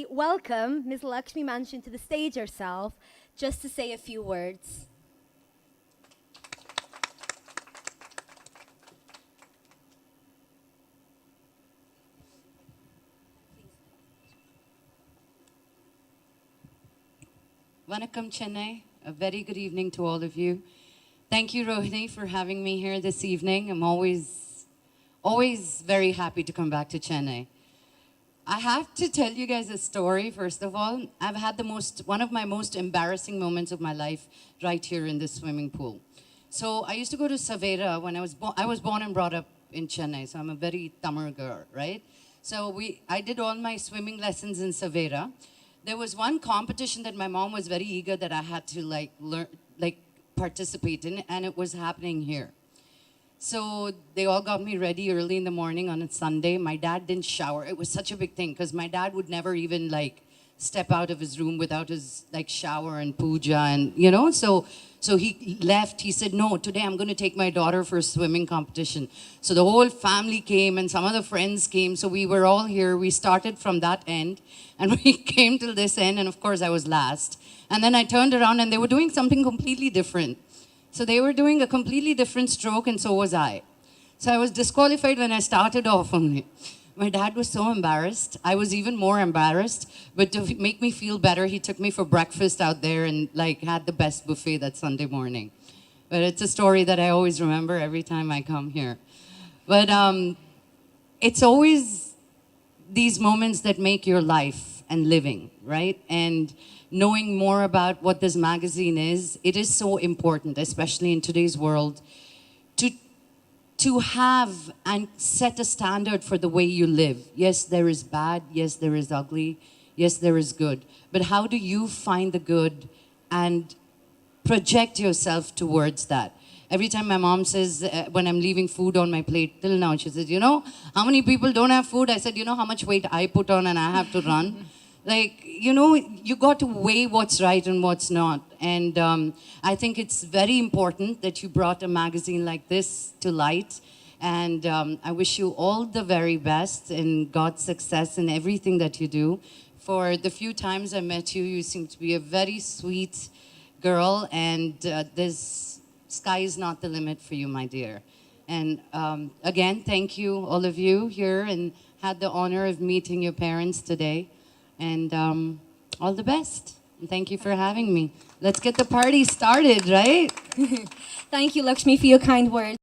we welcome Ms. Lakshmi to the stage herself, just to say a few words. Vanakkam Chennai, a very good evening to all of you. Thank you, Rohini, for having me here this evening. I'm always very happy to come back to Chennai. I have to tell you guys a story, first of all. I've had one of my most embarrassing moments of my life right here in this swimming pool. So I used to go to Savera when I was born and brought up in Chennai, so I'm a very Tamil girl, right? So I did all my swimming lessons in Savera. There was one competition that my mom was very eager that I had to participate in, and it was happening here. So they all got me ready early in the morning on a Sunday. My dad didn't shower. It was such a big thing because my dad would never even step out of his room without his shower and puja and so he left. He said, no, today I'm going to take my daughter for a swimming competition. So the whole family came and some of the friends came. So we were all here. We started from that end and we came till this end. And of course I was last. And then I turned around and they were doing something completely different. So they were doing a completely different stroke and so was I. So I was disqualified when I started off only. My dad was so embarrassed. I was even more embarrassed. But to make me feel better, he took me for breakfast out there and had the best buffet that Sunday morning. But it's a story that I always remember every time I come here. But it's always these moments that make your life and living, right? And knowing more about what this magazine is, it is so important, especially in today's world, to have and set a standard for the way you live. Yes, there is bad. Yes, there is ugly. Yes, there is good. But how do you find the good and project yourself towards that? Every time my mom says, when I'm leaving food on my plate, till now, she says, how many people don't have food? I said, how much weight I put on and I have to run? You got to weigh what's right and what's not. And I think it's very important that you brought a magazine like this to light. And I wish you all the very best and God's success in everything that you do. For the few times I met you, you seem to be a very sweet girl. And this sky is not the limit for you, my dear. And again, thank you, all of you here, and had the honor of meeting your parents today. And all the best. And thank you for having me. Let's get the party started, right? Thank you, Lakshmi, for your kind words.